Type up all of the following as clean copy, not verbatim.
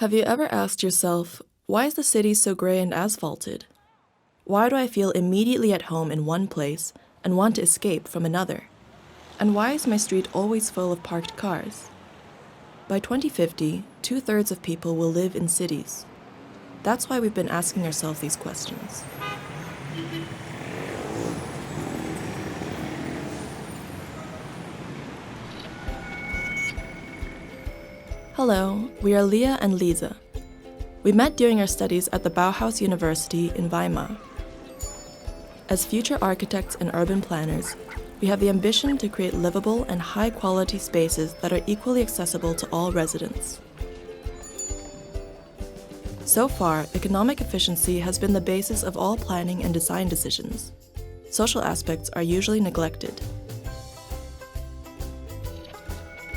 Have you ever asked yourself, why is the city so gray and asphalted? Why do I feel immediately at home in one place and want to escape from another? And why is my street always full of parked cars? By 2050, 2/3 of people will live in cities. That's why we've been asking ourselves these questions. Hello, we are Leah and Lisa. We met during our studies at the Bauhaus University in Weimar. As future architects and urban planners, we have the ambition to create livable and high-quality spaces that are equally accessible to all residents. So far, economic efficiency has been the basis of all planning and design decisions. Social aspects are usually neglected.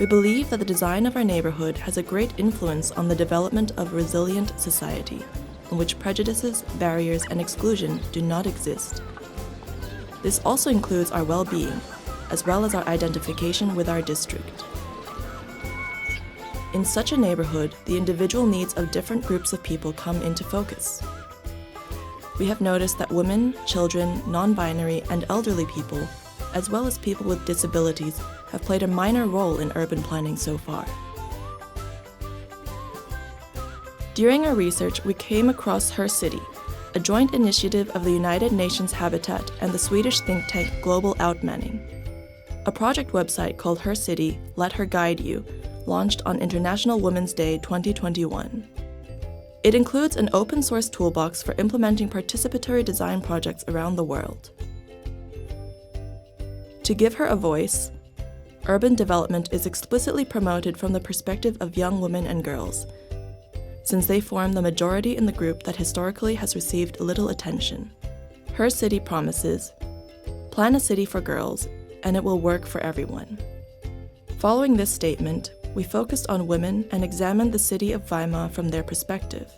We believe that the design of our neighborhood has a great influence on the development of a resilient society, in which prejudices, barriers, and exclusion do not exist. This also includes our well-being, as well as our identification with our district. In such a neighborhood, the individual needs of different groups of people come into focus. We have noticed that women, children, non-binary, and elderly people, as well as people with disabilities, have played a minor role in urban planning so far. During our research, we came across HerCity, a joint initiative of the United Nations Habitat and the Swedish think tank Global Outmanning. A project website called HerCity, Let Her Guide You, launched on International Women's Day 2021. It includes an open-source toolbox for implementing participatory design projects around the world. To give her a voice, urban development is explicitly promoted from the perspective of young women and girls, since they form the majority in the group that historically has received little attention. HerCity promises, plan a city for girls, and it will work for everyone. Following this statement, we focused on women and examined the city of Weimar from their perspective.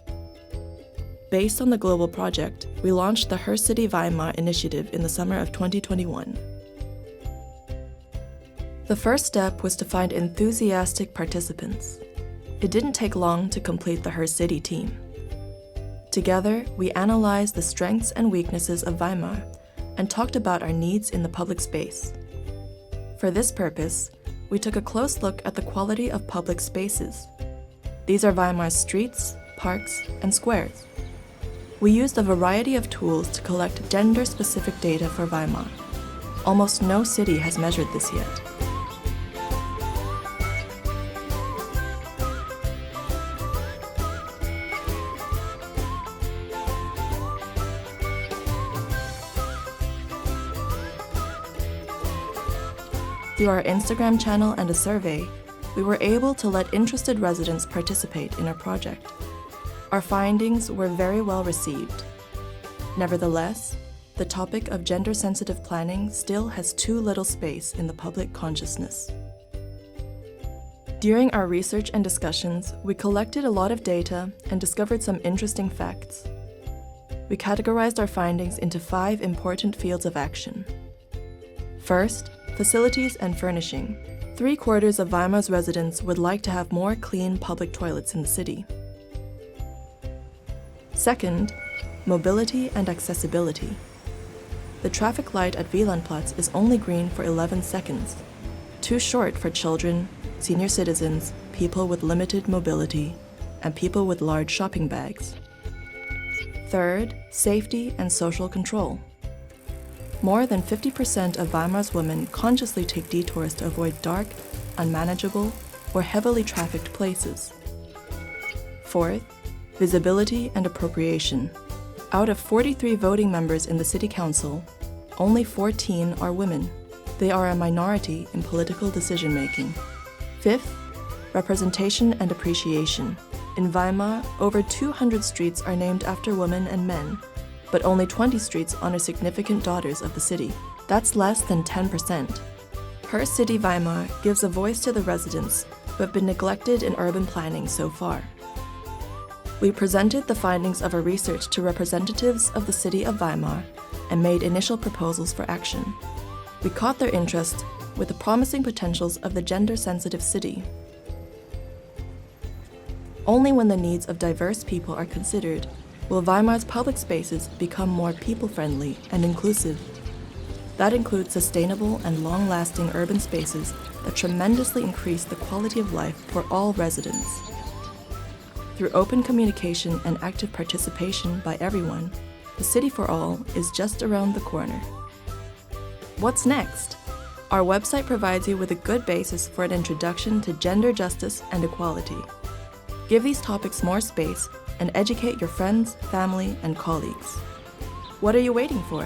Based on the global project, we launched the HerCity Weimar initiative in the summer of 2021. The first step was to find enthusiastic participants. It didn't take long to complete the HerCity team. Together, we analyzed the strengths and weaknesses of Weimar and talked about our needs in the public space. For this purpose, we took a close look at the quality of public spaces. These are Weimar's streets, parks, and squares. We used a variety of tools to collect gender-specific data for Weimar. Almost no city has measured this yet. Through our Instagram channel and a survey, we were able to let interested residents participate in our project. Our findings were very well received. Nevertheless, the topic of gender-sensitive planning still has too little space in the public consciousness. During our research and discussions, we collected a lot of data and discovered some interesting facts. We categorized our findings into 5 important fields of action. First, facilities and furnishing. 3/4 of Weimar's residents would like to have more clean public toilets in the city. Second, mobility and accessibility. The traffic light at Wielandplatz is only green for 11 seconds, too short for children, senior citizens, people with limited mobility, and people with large shopping bags. Third, safety and social control. More than 50% of Weimar's women consciously take detours to avoid dark, unmanageable, or heavily trafficked places. Fourth, visibility and appropriation. Out of 43 voting members in the City Council, only 14 are women. They are a minority in political decision-making. Fifth, representation and appreciation. In Weimar, over 200 streets are named after women and men, but only 20 streets honor significant daughters of the city. That's less than 10%. HerCity Weimar gives a voice to the residents who have been neglected in urban planning so far. We presented the findings of our research to representatives of the city of Weimar and made initial proposals for action. We caught their interest with the promising potentials of the gender-sensitive city. Only when the needs of diverse people are considered will Weimar's public spaces become more people-friendly and inclusive. That includes sustainable and long-lasting urban spaces that tremendously increase the quality of life for all residents. Through open communication and active participation by everyone, the City for All is just around the corner. What's next? Our website provides you with a good basis for an introduction to gender justice and equality. Give these topics more space and educate your friends, family, and colleagues. What are you waiting for?